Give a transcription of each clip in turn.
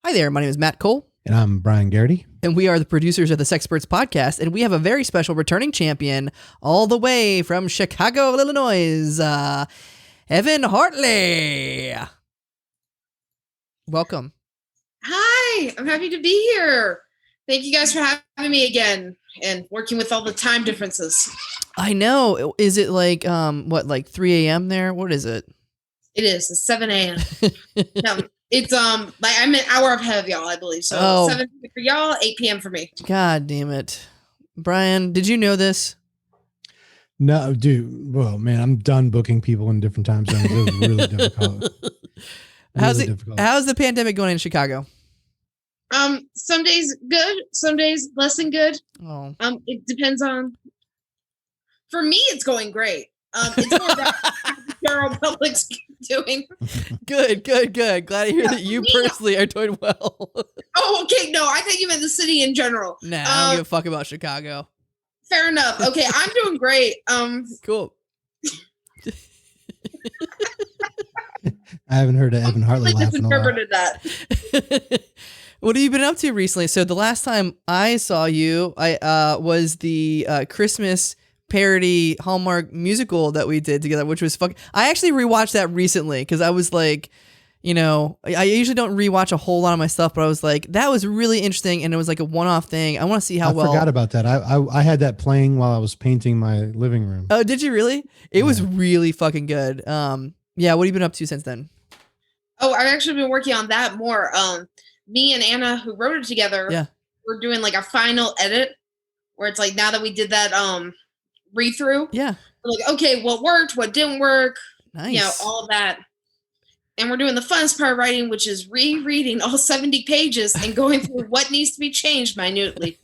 Hi there, my name is Matt Cole. And I'm Brian Garrity. And we are the producers of the Sexperts Podcast, and we have a very special returning champion all the way from Chicago, Illinois, Evan Hartley. Welcome. Hi, I'm happy to be here. Thank you guys for having me again and working with all the time differences. I know. Is it like, 3 a.m. there? What is it? It is. It's 7 a.m. No, it's I'm an hour ahead of y'all, I believe. So 7 p.m. for y'all, 8 p.m. for me. God damn it. Brian, did you know this? No, dude. Well, man, I'm done booking people in different time zones. It was really difficult. How's the pandemic going in Chicago? Some days good, some days less than good. Oh. It depends on. For me, it's going great. It's more about general public's doing. Good. Glad to hear that you personally are doing well. Oh, okay. No, I thought you meant the city in general. Nah, I don't give a fuck about Chicago. Fair enough. Okay, I'm doing great. Cool. I haven't heard of Evan Hartley laugh in a while. Misinterpreted that. What have you been up to recently? So the last time I saw you, I was the Christmas parody Hallmark musical that we did together, which was fucking. I actually rewatched that recently because I was like, I usually don't rewatch a whole lot of my stuff, but I was like, that was really interesting, and it was like a one-off thing. I want to see how well. I forgot about that. I had that playing while I was painting my living room. Oh, did you really? It was really fucking good. Yeah. What have you been up to since then? Oh, I've actually been working on that more. Me and Anna, who wrote it together, we're doing like a final edit where it's like, now that we did that read through, we're like, okay, what worked, what didn't work, nice, all of that. And we're doing the funnest part of writing, which is rereading all 70 pages and going through what needs to be changed minutely.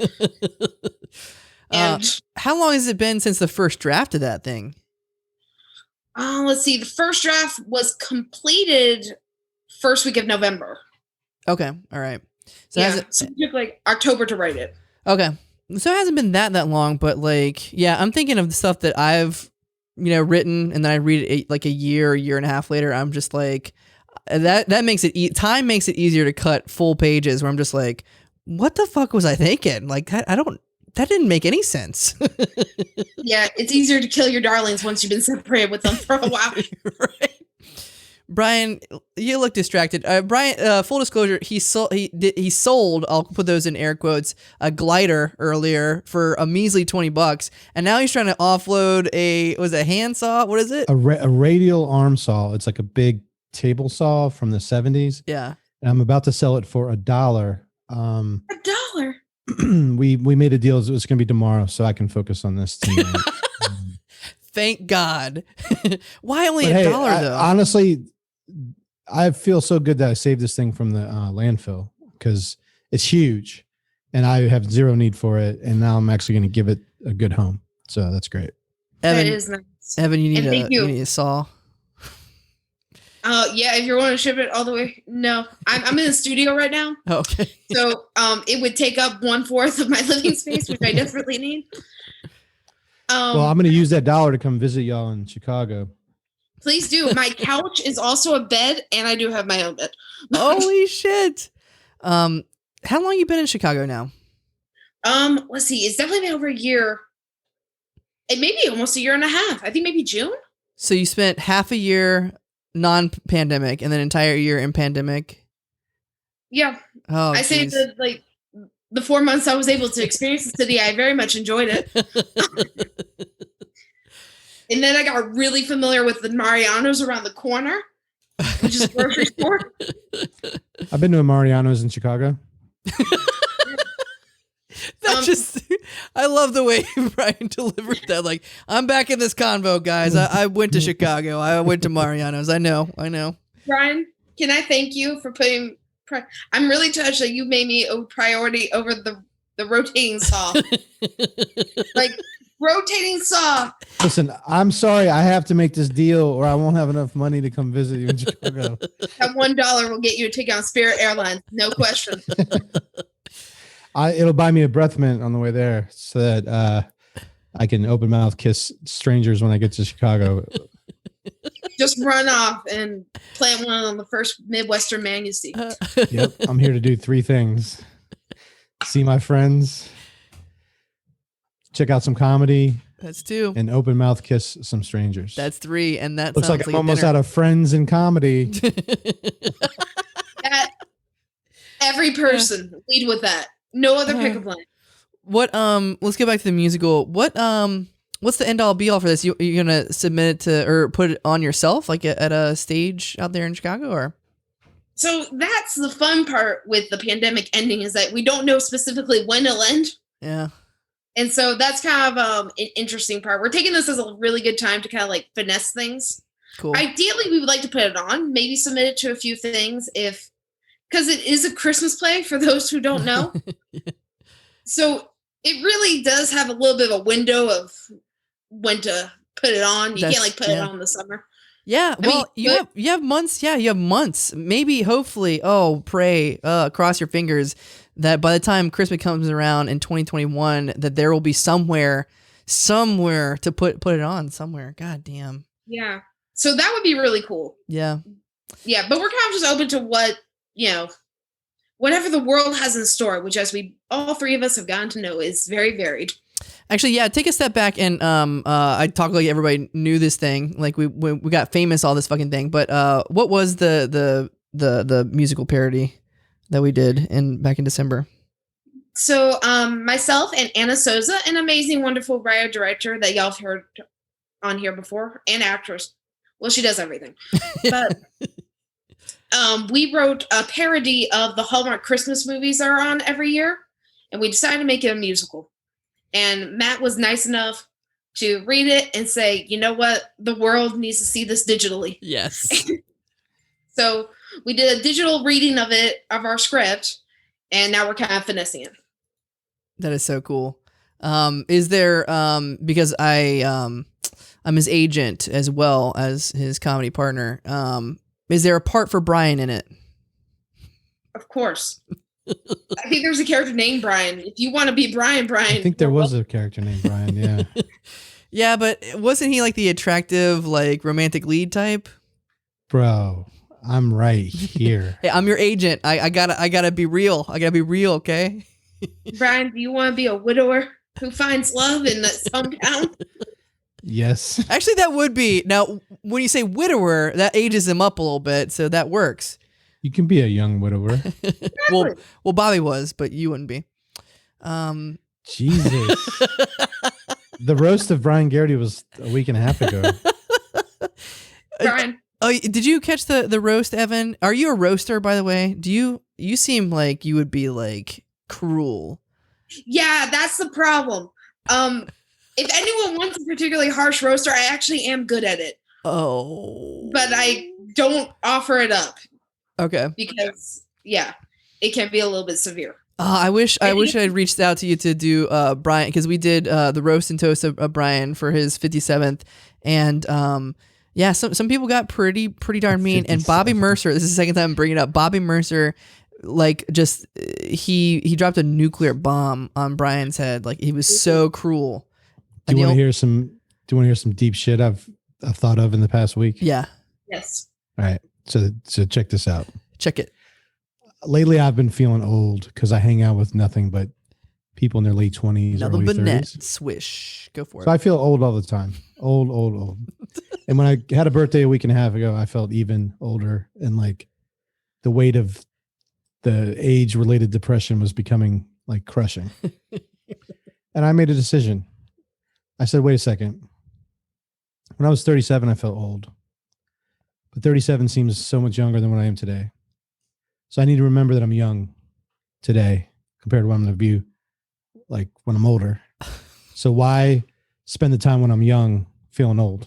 And how long has it been since the first draft of that thing? Let's see. The first draft was completed first week of November. Okay. All right. So so it took like October to write it. Okay. So it hasn't been that long, but like, I'm thinking of the stuff that I've, written, and then I read it like a year and a half later. I'm just like, that makes it, time makes it easier to cut full pages where I'm just like, what the fuck was I thinking? Like, that didn't make any sense. Yeah. It's easier to kill your darlings once you've been separated with them for a while. Right. Brian, you look distracted. Brian, full disclosure, he sold, I'll put those in air quotes, a glider earlier for a measly $20, and now he's trying to offload a hand saw? What is it? A radial arm saw. It's like a big table saw from the 70s. Yeah. And I'm about to sell it for $1. $1? We made a deal. It was going to be tomorrow, so I can focus on this tonight. Thank God. Why only $1 though? Honestly, I feel so good that I saved this thing from the landfill because it's huge and I have zero need for it. And now I'm actually going to give it a good home. So that's great. Evan, that is nice. Evan, you need a saw. Yeah, if you're wanting to ship it all the way. No, I'm in the studio right now. Okay. So it would take up 1/4 of my living space, which I desperately need. Well, I'm going to use that $1 to come visit y'all in Chicago. Please do. My couch is also a bed, and I do have my own bed. Holy shit. How long you been in Chicago now? Let's see. It's definitely been over a year. It may be almost a year and a half. I think maybe June. So you spent half a year non-pandemic and then an entire year in pandemic? Yeah. Oh, I say that like the 4 months I was able to experience the city, I very much enjoyed it. And then I got really familiar with the Mariano's around the corner, which is a grocery store. I've been to a Mariano's in Chicago. I love the way Brian delivered that. Like, I'm back in this convo, guys. I went to Chicago. I went to Mariano's. I know. Brian, can I thank you for putting... I'm really touched that you made me a priority over the rotating saw. Like... rotating saw. Listen, I'm sorry. I have to make this deal or I won't have enough money to come visit you in Chicago. That $1 will get you a ticket on Spirit Airlines. No question. It'll buy me a breath mint on the way there so that I can open mouth kiss strangers when I get to Chicago. just run off and plant one on the first Midwestern man you see. Yep. I'm here to do 3 things. See my friends. Check out some comedy. That's 2. And open mouth kiss some strangers. That's 3. And that looks sounds like I'm almost out of friends in comedy. That, every person lead with that. No other pickup line. What let's get back to the musical. What's the end all be all for this? You're gonna submit it to or put it on yourself, like at a stage out there in Chicago, or? So that's the fun part with the pandemic ending, is that we don't know specifically when it'll end. Yeah. And so that's kind of an interesting part. We're taking this as a really good time to kind of like finesse things. Cool. Ideally, we would like to put it on, maybe submit it to a few things because it is a Christmas play for those who don't know. Yeah. So it really does have a little bit of a window of when to put it on. You can't like put it on in the summer. Yeah, you have months. Yeah, you have months. Maybe, hopefully, pray, cross your fingers that by the time Christmas comes around in 2021, that there will be somewhere to put it on somewhere. God damn. Yeah. So that would be really cool. Yeah. Yeah, but we're kind of just open to what, whatever the world has in store, which as all 3 of us have gotten to know is very varied. Actually, yeah, take a step back and I talk like everybody knew this thing. Like we got famous, all this fucking thing. But what was the musical parody that we did back in December? So myself and Anna Souza, an amazing, wonderful writer-director that y'all have heard on here before, and actress. Well, she does everything. But we wrote a parody of the Hallmark Christmas movies that are on every year, and we decided to make it a musical. And Matt was nice enough to read it and say, you know what? The world needs to see this digitally. Yes. So we did a digital reading of our script, and now we're kind of finessing it. That is so cool. Is there, because I'm his agent as well as his comedy partner, is there a part for Brian in it? Of course. I think there's a character named Brian. If you want to be Brian. I think there was a character named Brian, yeah. Yeah, but wasn't he like the attractive, like romantic lead type? Bro, I'm right here. Hey, I'm your agent. I gotta be real. I gotta be real, okay? Brian, do you want to be a widower who finds love in that hometown? Yes. Actually, that would be. Now, when you say widower, that ages him up a little bit, so that works. You can be a young widower. Well, Bobby was, but you wouldn't be. Jesus. The roast of Brian Garrity was a week and a half ago. Brian. Did you catch the roast, Evan? Are you a roaster, by the way? You seem like you would be like cruel. Yeah, that's the problem. If anyone wants a particularly harsh roaster, I actually am good at it. Oh. But I don't offer it up. Okay. Because, yeah, it can be a little bit severe. I wish I'd reached out to you to do Brian, because we did the roast and toast of Brian for his 57th, and yeah, some people got pretty darn mean. 57. And Bobby Mercer, this is the second time I'm bringing it up. Bobby Mercer, like, just he dropped a nuclear bomb on Brian's head. Like, he was so cruel. Do you want to hear some deep shit I've thought of in the past week? Yeah. Yes. All right. So check this out. Check it. Lately, I've been feeling old because I hang out with nothing but people in their late 20s, Nothing early but 30s. net. Swish. Go for it. So I feel old all the time. Old. And when I had a birthday a week and a half ago, I felt even older, and like the weight of the age-related depression was becoming like crushing. And I made a decision. I said, wait a second. When I was 37, I felt old. But 37 seems so much younger than what I am today. So I need to remember that I'm young today compared to what I'm going to be like when I'm older. So why spend the time when I'm young feeling old?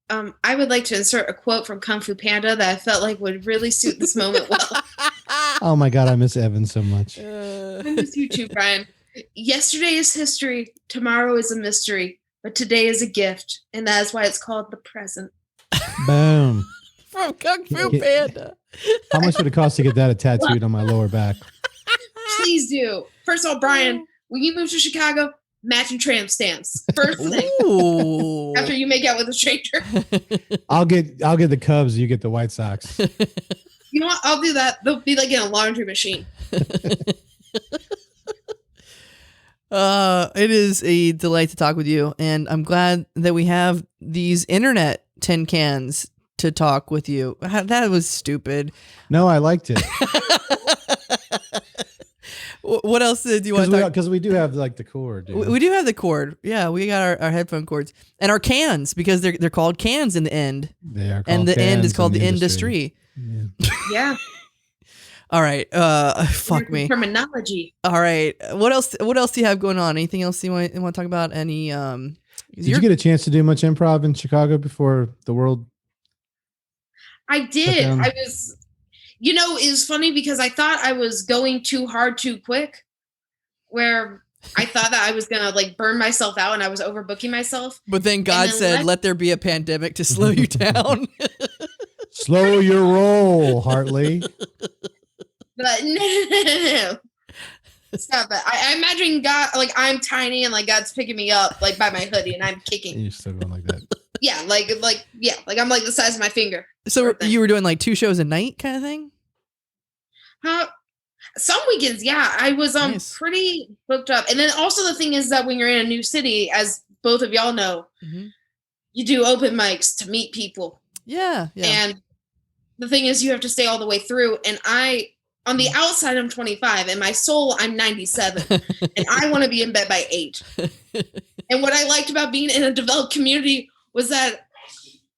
I would like to insert a quote from Kung Fu Panda that I felt like would really suit this moment well. Oh my God, I miss Evan so much. I miss you too, Brian. Yesterday is history. Tomorrow is a mystery. But today is a gift. And that is why it's called the present. Boom. From Kung Fu Panda. How much would it cost to get that tattooed on my lower back? Please do. First of all, Brian, when you move to Chicago, matching tramp stamps. First thing. After you make out with a stranger. I'll get the Cubs. You get the White Sox. You know what? I'll do that. They'll be like in a laundry machine. It is a delight to talk with you, and I'm glad that we have these internet tin cans to talk with you. That was stupid. No, I liked it. What else did you want to talk? Because we do have like the cord. We do have the cord. Yeah, we got our headphone cords and our cans, because they're called cans in the end. They are called and the end is called the industry. Yeah. All right. Fuck me. Terminology. All right. What else do you have going on? Anything else you want to talk about? Any Did you get a chance to do much improv in Chicago before the world? I did. I was, it was funny because I thought I was going too hard too quick, where I thought that I was going to like burn myself out and I was overbooking myself. But then God said, let there be a pandemic to slow you down. Slow your roll, Hartley. But no. Stop it. I imagine God, like I'm tiny and like God's picking me up like by my hoodie and I'm kicking. And you're still going like that. Yeah, like I'm like the size of my finger. So you were doing like 2 shows a night kind of thing? Some weekends, yeah. I was nice. Pretty booked up. And then also the thing is that when you're in a new city, as both of y'all know, you do open mics to meet people. Yeah. And the thing is you have to stay all the way through. And on the outside, I'm 25, and my soul, I'm 97, and I want to be in bed by 8. And what I liked about being in a developed community was that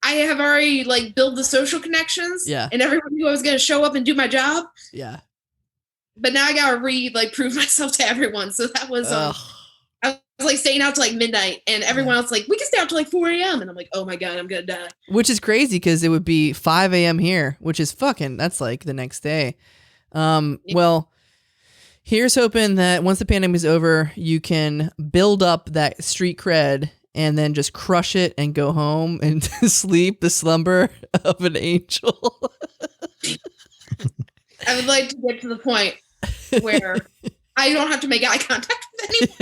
I have already like built the social connections, and everyone knew I was going to show up and do my job. Yeah. But now I got to prove myself to everyone. So that was, I was like staying out to like midnight, and everyone else like, we can stay out to like 4 a.m. And I'm like, oh my God, I'm going to die. Which is crazy because it would be 5 a.m. here, which is that's like the next day. Well, here's hoping that once the pandemic is over, you can build up that street cred and then just crush it and go home and sleep the slumber of an angel. I would like to get to the point where I don't have to make eye contact with anyone.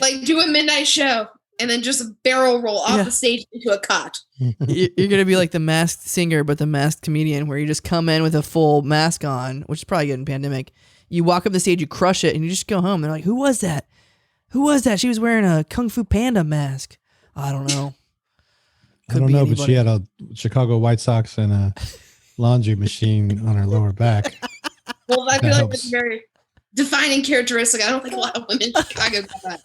Like do a midnight show and then just barrel roll off the stage into a cot. You're going to be like the Masked Singer, but the Masked Comedian, where you just come in with a full mask on, which is probably good in pandemic. You walk up the stage, you crush it, and you just go home. They're like, who was that? Who was that? She was wearing a Kung Fu Panda mask. I don't know. I don't know, but she had a Chicago White Sox and a laundry machine on her lower back. Well, I feel like that's a very defining characteristic. I don't think a lot of women in Chicago got that.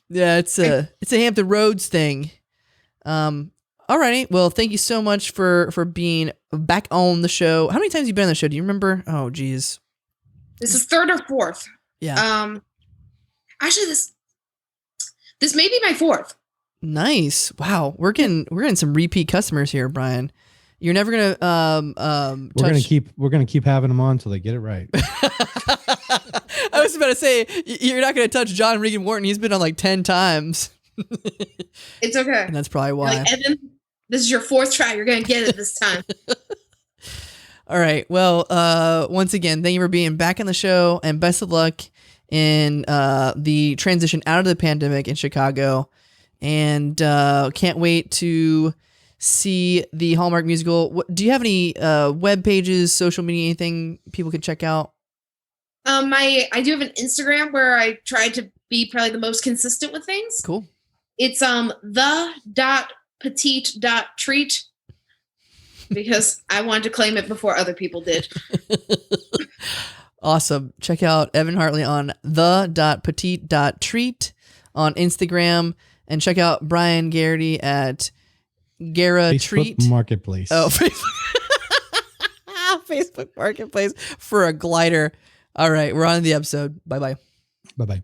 Yeah, it's a Hampton Roads thing. Alrighty. Well, thank you so much for being back on the show. How many times have you been on the show? Do you remember? Oh, geez. This is 3rd or 4th. Yeah. Actually, this may be my 4th. Nice. Wow. We're getting some repeat customers here, Brian. You're never gonna we're gonna keep having them on until they get it right. I was about to say you're not gonna touch John Regan Wharton. He's been on like 10 times. It's okay. And that's probably why. Like, Evan, this is your 4th try. You're gonna get it this time. All right. Well, once again, thank you for being back on the show, and best of luck in the transition out of the pandemic in Chicago. And can't wait to see the Hallmark musical. Do you have any web pages, social media, anything people can check out? I do have an Instagram where I try to be probably the most consistent with things. Cool. It's the.petite.treat because I wanted to claim it before other people did. Awesome. Check out Evan Hartley on the.petite.treat on Instagram, and check out Brian Garrity at Gara Treat Marketplace. Oh, Facebook Marketplace for a glider. All right, we're on to the episode. Bye-bye. Bye-bye.